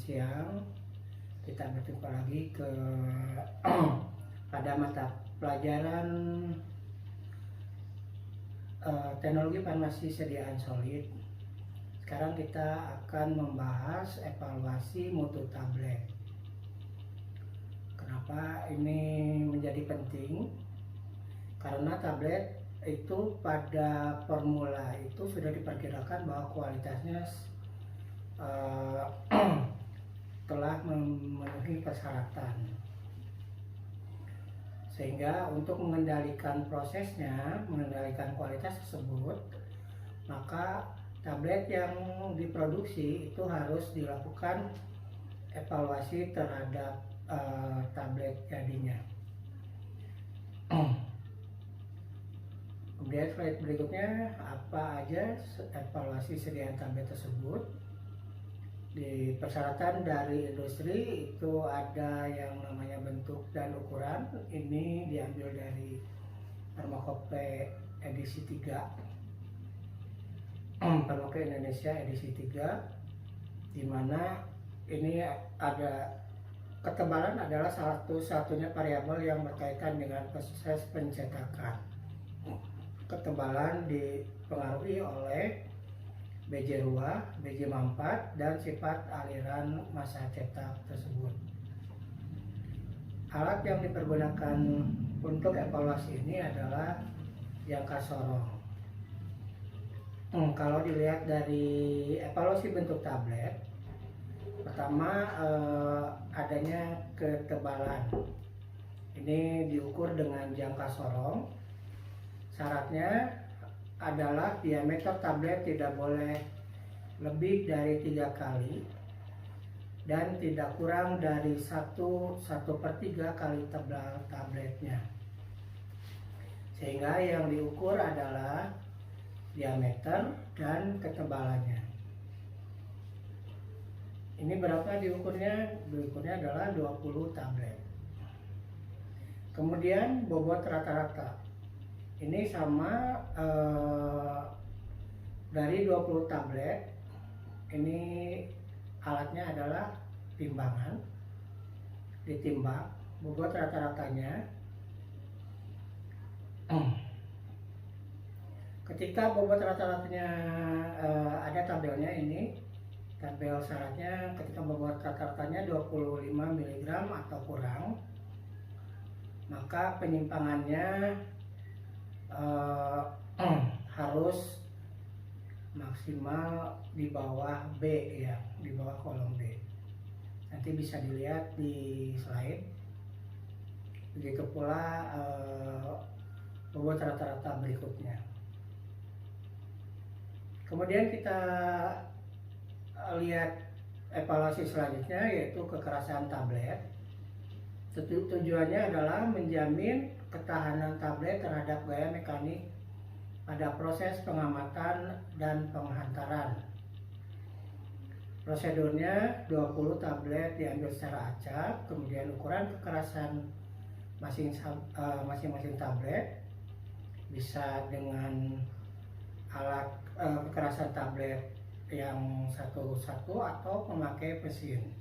siang. Kita berjumpa lagi pada mata pelajaran teknologi farmasi sediaan solid. Sekarang kita akan membahas evaluasi mutu tablet. Kenapa ini menjadi penting? Karena tablet itu pada formula itu sudah diperkirakan bahwa kualitasnya telah memenuhi persyaratan, sehingga untuk mengendalikan prosesnya, mengendalikan kualitas tersebut, maka tablet yang diproduksi itu harus dilakukan evaluasi terhadap tablet jadinya. Kemudian slide berikutnya, apa aja evaluasi sediaan tablet tersebut. Di persyaratan dari industri itu ada yang namanya bentuk dan ukuran. Ini diambil dari Pharmacope edisi 3, Pharmacope Indonesia edisi 3, di mana ini ada ketebalan adalah satu-satunya variabel yang berkaitan dengan proses pencetakan. Ketebalan dipengaruhi oleh BJ ruah, BJ manfaat, dan sifat aliran massa cetak tersebut. Alat yang dipergunakan untuk evaluasi ini adalah jangka sorong. Kalau dilihat dari evaluasi bentuk tablet, pertama adanya ketebalan. Ini diukur dengan jangka sorong. Syaratnya adalah diameter tablet tidak boleh lebih dari 3 kali dan tidak kurang dari 1/3 kali tebal tabletnya, sehingga yang diukur adalah diameter dan ketebalannya. Ini berapa diukurnya? Diukurnya adalah 20 tablet. Kemudian bobot rata-rata. Ini sama dari 20 tablet. Ini alatnya adalah timbangan, ditimbang bobot rata-ratanya. Ketika bobot rata-ratanya ada tabelnya, ini tabel syaratnya. Ketika bobot rata-ratanya 25 mg atau kurang, maka penyimpangannya harus maksimal di bawah B, ya, di bawah kolom B. Nanti bisa dilihat di slide. Begitu pula bobot rata-rata berikutnya. Kemudian kita lihat evaluasi selanjutnya, yaitu kekerasan tablet. Tujuannya adalah menjamin ketahanan tablet terhadap gaya mekanik pada proses pengamatan dan penghantaran. Prosedurnya 20 tablet diambil secara acak, kemudian ukuran kekerasan masing-masing tablet bisa dengan alat kekerasan tablet yang satu-satu atau memakai mesin.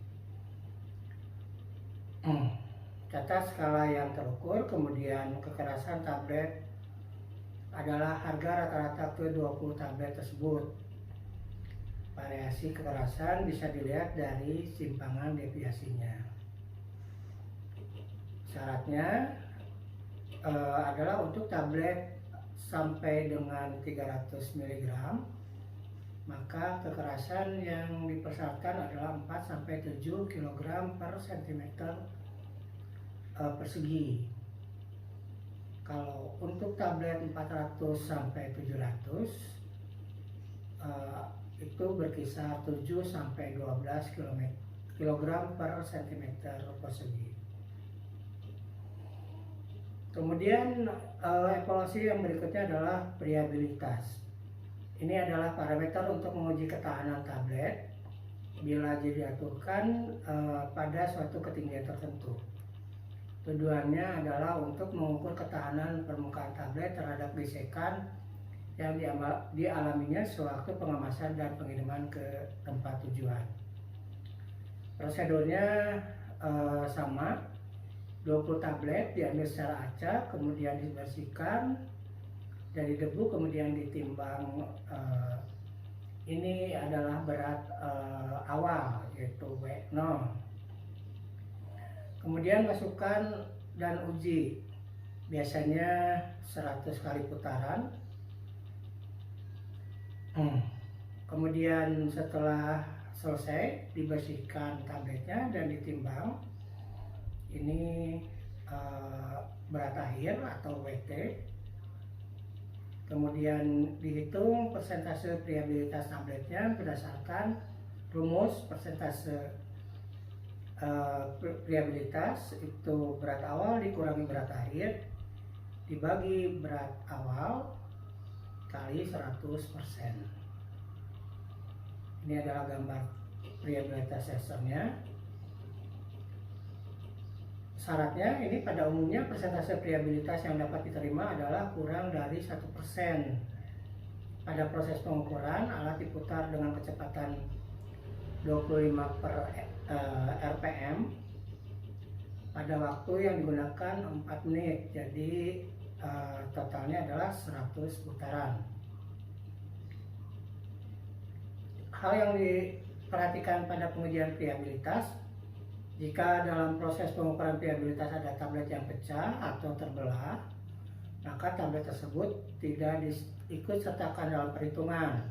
Catat skala yang terukur, kemudian kekerasan tablet adalah harga rata-rata ke-20 tablet tersebut. Variasi kekerasan bisa dilihat dari simpangan deviasinya. Syaratnya adalah untuk tablet sampai dengan 300 mg, maka kekerasan yang dipersyaratkan adalah 4-7 kg per cm persegi. Kalau untuk tablet 400 sampai 700 itu berkisar 7 sampai 12 kg per cm persegi. Kemudian evaluasi yang berikutnya adalah variabilitas. Ini adalah parameter untuk menguji ketahanan tablet bila diaturkan pada suatu ketinggian tertentu. Tujuannya adalah untuk mengukur ketahanan permukaan tablet terhadap gesekan yang dialaminya sewaktu pengemasan dan pengiriman ke tempat tujuan. Prosedurnya sama, 20 tablet diambil secara acak, kemudian dibersihkan dari debu, kemudian ditimbang. Ini adalah berat awal, yaitu W0. Kemudian masukkan dan uji, biasanya 100 kali putaran. Kemudian setelah selesai dibersihkan tabletnya dan ditimbang. Ini berat akhir atau WT. Kemudian dihitung persentase friabilitas tabletnya berdasarkan rumus persentase friabilitas, itu berat awal dikurangi berat akhir dibagi berat awal kali 100%. Ini adalah gambar friabilitas testernya. Syaratnya ini pada umumnya persentase friabilitas yang dapat diterima adalah kurang dari 1%. Pada proses pengukuran, alat diputar dengan kecepatan 25 per rpm pada waktu yang digunakan 4 menit. Jadi totalnya adalah 100 putaran. Hal yang diperhatikan pada pengujian friabilitas, jika dalam proses pengukuran friabilitas ada tablet yang pecah atau terbelah, maka tablet tersebut tidak diikut sertakan dalam perhitungan.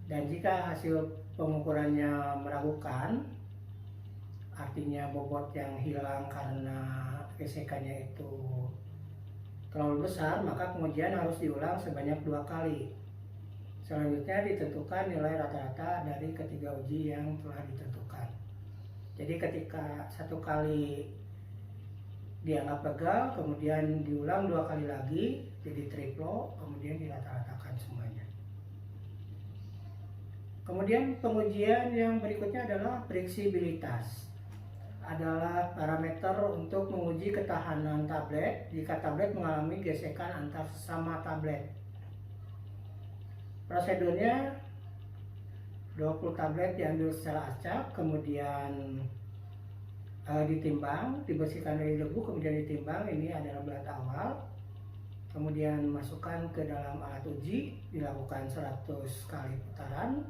Dan jika hasil pengukurannya meragukan, artinya bobot yang hilang karena gesekannya itu terlalu besar, maka pengujian harus diulang sebanyak 2 kali. Selanjutnya ditentukan nilai rata-rata dari ketiga uji yang telah ditentukan. Jadi ketika 1 kali dianggap gagal, kemudian diulang 2 kali lagi, jadi triplo, kemudian dirata-ratakan semuanya. Kemudian pengujian yang berikutnya adalah fleksibilitas. Adalah parameter untuk menguji ketahanan tablet jika tablet mengalami gesekan antar sesama tablet. Prosedurnya 20 tablet diambil secara acak, kemudian ditimbang, dibersihkan dari debu, kemudian ditimbang. Ini adalah berat awal. Kemudian masukkan ke dalam alat uji, dilakukan 100 kali putaran,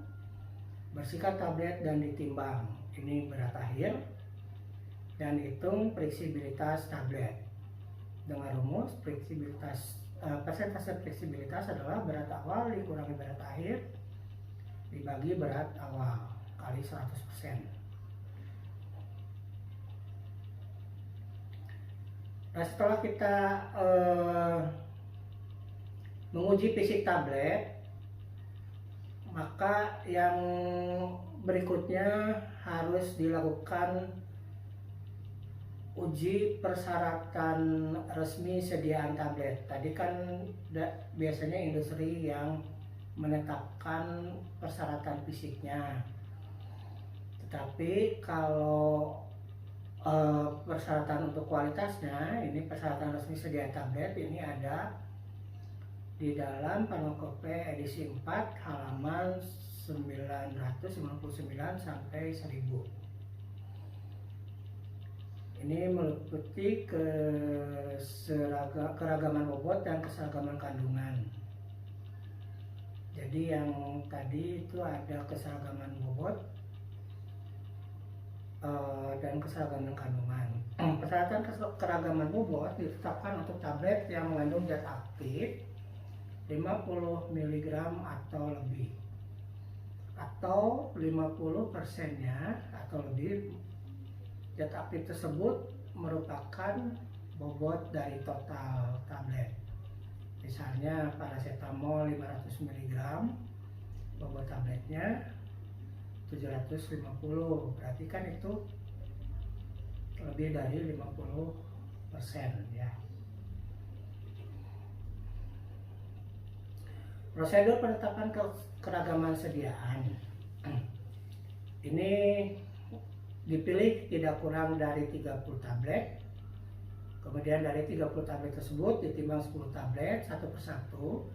bersihkan tablet dan ditimbang. Ini berat akhir, dan hitung fleksibilitas tablet dengan rumus persentase fleksibilitas adalah berat awal dikurangi berat akhir dibagi berat awal kali 100%. Nah, setelah kita menguji fisik tablet, maka yang berikutnya harus dilakukan uji persyaratan resmi sediaan tablet. Tadi kan biasanya industri yang menetapkan persyaratan fisiknya, tetapi kalau persyaratan untuk kualitasnya, ini persyaratan resmi sediaan tablet ini ada di dalam Pharmacopoeia edisi 4 halaman 999 sampai 1000. Ini meliputi keragaman bobot dan keseragaman kandungan. Jadi yang tadi itu ada keseragaman bobot dan keseragaman kandungan. Persyaratan keragaman bobot ditetapkan untuk tablet yang mengandung zat aktif 50 mg atau lebih, atau 50%-nya atau lebih. Zat aktif tersebut merupakan bobot dari total tablet. Misalnya paracetamol 500 mg, bobot tabletnya 750, berarti kan itu lebih dari 50% ya. Prosedur penetapan keragaman sediaan. Ini dipilih tidak kurang dari 30 tablet. Kemudian dari 30 tablet tersebut ditimbang 10 tablet satu persatu,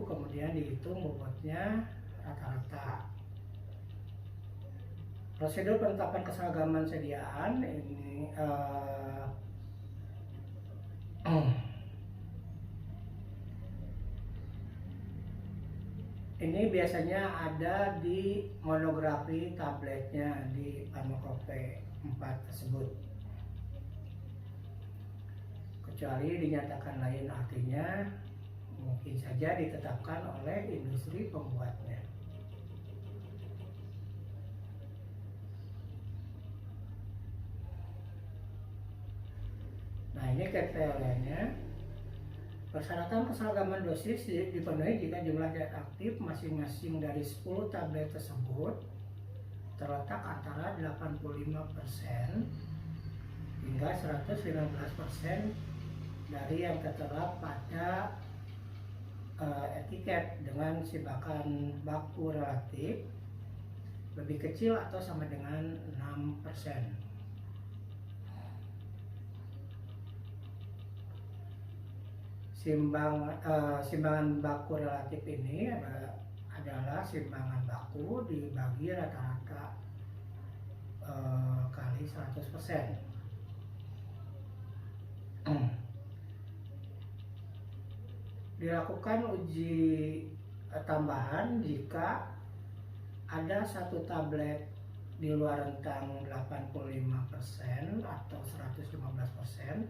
kemudian dihitung bobotnya rata-rata. Prosedur penetapan keseragaman sediaan ini ini biasanya ada di monografi tabletnya di Pharmacope 4 tersebut. Kecuali dinyatakan lain, artinya mungkin saja ditetapkan oleh industri pembuatnya. Nah, ini kriterianya. Persyaratan keseragaman dosis dipenuhi jika jumlah zat aktif masing-masing dari 10 tablet tersebut terletak antara 85% hingga 115% dari yang tertera pada etiket dengan simpanan baku relatif lebih kecil atau sama dengan 6%. Simbangan baku relatif ini adalah simbangan baku dibagi rata-rata kali 100%. Dilakukan uji tambahan jika ada satu tablet di luar rentang 85% atau 115%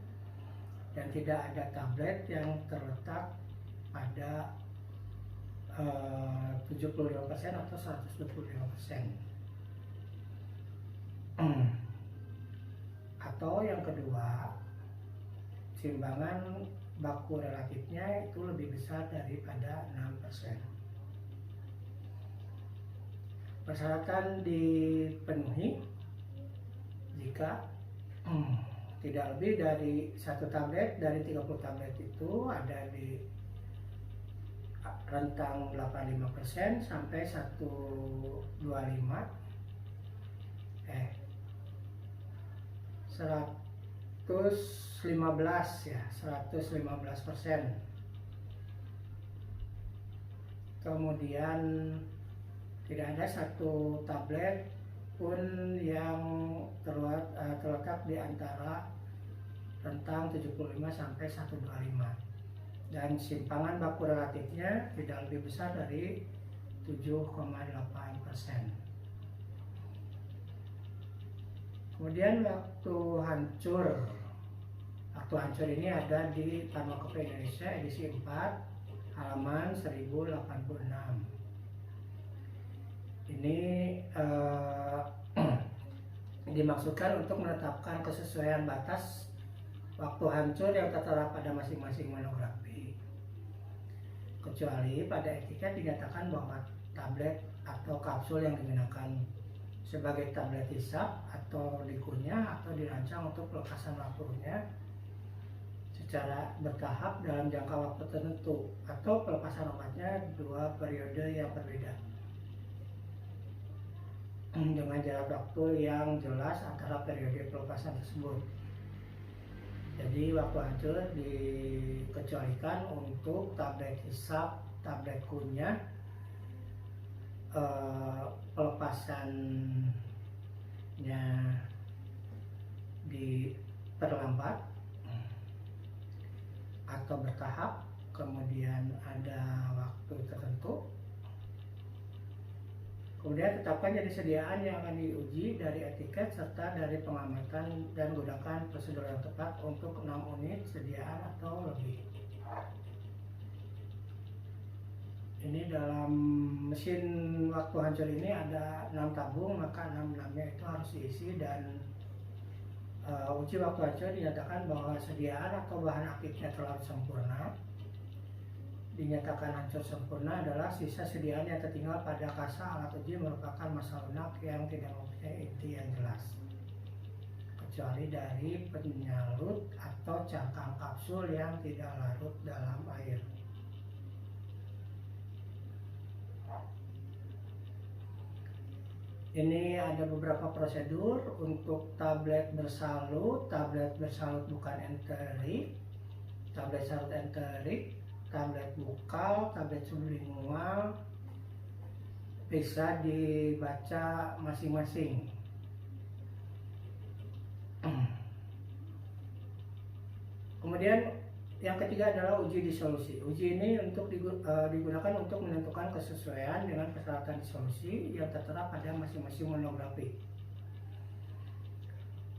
dan tidak ada tablet yang terletak pada 75% atau 125%. Atau yang kedua, simbangan baku relatifnya itu lebih besar daripada 6%. Persyaratan dipenuhi jika tidak lebih dari satu tablet dari 30 tablet itu ada di rentang 85% sampai 125 115 ya 115%. Kemudian tidak ada satu tablet pun yang terletak di antara rentang 75 sampai 125 dan simpangan baku relatifnya tidak lebih besar dari 7,8%. Kemudian waktu hancur ini ada di Pharmacope Indonesia edisi 4 halaman 1086. Ini dimaksudkan untuk menetapkan kesesuaian batas waktu hancur yang tertera pada masing-masing monografi, kecuali pada etiket dinyatakan bahwa tablet atau kapsul yang digunakan sebagai tablet hisap atau dikunyah atau dirancang untuk pelepasan waktunya secara bertahap dalam jangka waktu tertentu atau pelepasan obatnya 2 periode yang berbeda dengan jarak waktu yang jelas antara periode pelepasan tersebut. Jadi waktu hancur dikecualikan untuk tablet hisap, tablet kunyah, pelepasannya diperlambat atau bertahap, kemudian ada waktu tertentu. Kemudian tetapkan jadi sediaan yang akan diuji dari etiket serta dari pengamatan dan gunakan prosedur yang tepat untuk 6 unit sediaan atau lebih. Ini dalam mesin waktu hancur ini ada 6 tabung, maka 6-6-nya itu harus diisi dan uji waktu hancur dinyatakan bahwa sediaan atau bahan aktifnya telah sempurna. Dinyatakan hancur sempurna adalah sisa sediaan yang tertinggal pada kasa alat uji merupakan massa lunak yang tidak mempunyai inti yang jelas, kecuali dari penyalut atau cangkang kapsul yang tidak larut dalam air. Ini ada beberapa prosedur untuk tablet bersalut bukan enterik, tablet salut enterik, tablet bukal, tablet sublingual, bisa dibaca masing-masing. Kemudian yang ketiga adalah uji disolusi. Uji ini digunakan untuk menentukan kesesuaian dengan persyaratan disolusi yang tertera pada masing-masing monografi.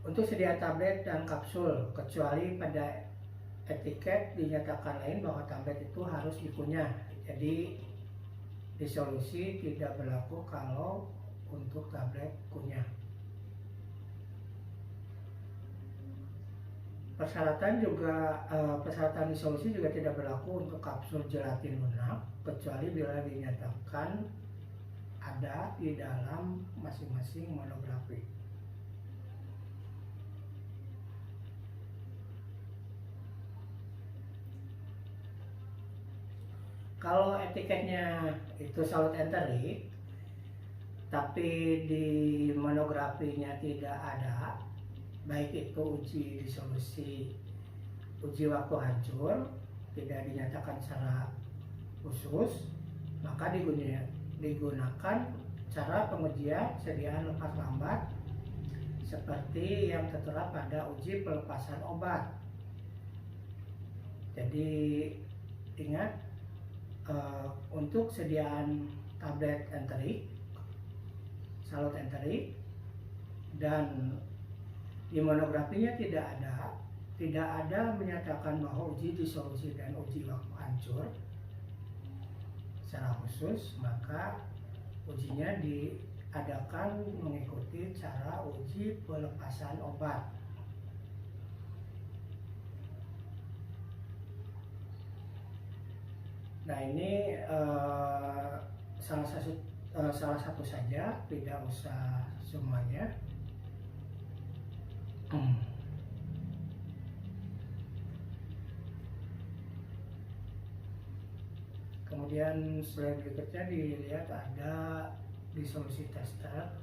Untuk sedia tablet dan kapsul, kecuali pada etiket dinyatakan lain bahwa tablet itu harus dikunyah. Jadi disolusi tidak berlaku kalau untuk tablet kunyah. Persyaratan disolusi juga tidak berlaku untuk kapsul gelatin lunak kecuali bila dinyatakan ada di dalam masing-masing monografi. Kalau etiketnya itu salut enterik tapi di monografinya tidak ada, baik itu uji disolusi, uji waktu hancur, tidak dinyatakan secara khusus, maka digunakan cara pengujian sediaan lepas lambat seperti yang tertera pada uji pelepasan obat. Jadi ingat, untuk sediaan tablet enterik, salut enterik, dan di monografinya tidak ada menyatakan bahwa uji disolusi dan uji waktu hancur secara khusus, maka ujinya diadakan mengikuti cara uji pelepasan obat. Nah, ini salah satu saja, tidak usah semuanya. Kemudian slide berikutnya dilihat ada disolusi tester.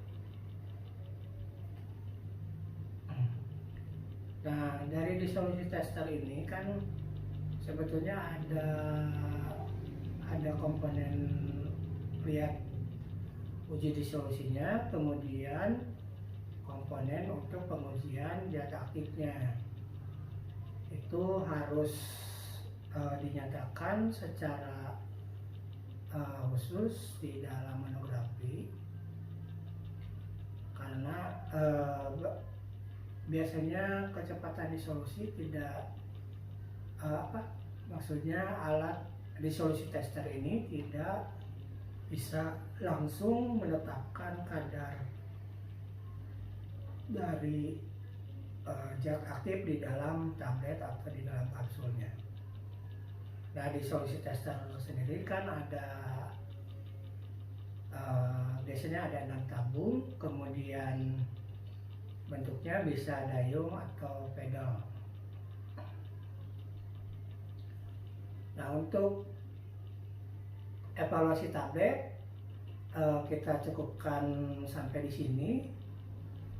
Nah, dari disolusi tester ini kan sebetulnya ada komponen lihat uji disolusinya, kemudian komponen untuk pengujian zat aktifnya. Itu harus dinyatakan secara khusus di dalam monografi, karena biasanya kecepatan disolusi tidak maksudnya alat disolusi tester ini tidak bisa langsung menetapkan kadar dari zat aktif di dalam tablet atau di dalam kapsulnya. Nah, disolusi tester sendiri kan ada biasanya ada 6 tabung, kemudian bentuknya bisa dayung atau pedal. Nah, untuk evaluasi tablet kita cukupkan sampai di sini.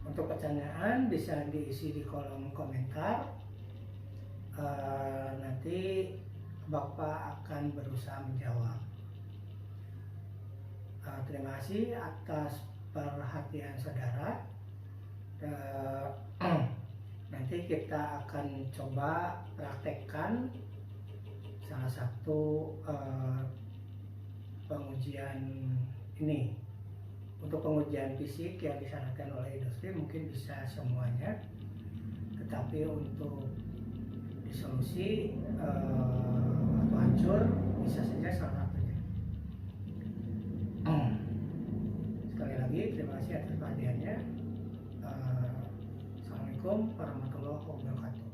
Untuk pertanyaan bisa diisi di kolom komentar. Nanti Bapak akan berusaha menjawab. Terima kasih atas perhatian saudara. Nanti kita akan coba praktekkan salah satu pengujian ini. Untuk pengujian fisik yang disarankan oleh industri mungkin bisa semuanya, tetapi untuk disolusi atau hancur bisa saja salah satunya. Sekali lagi terima kasih atas perhatiannya. Assalamualaikum warahmatullahi wabarakatuh.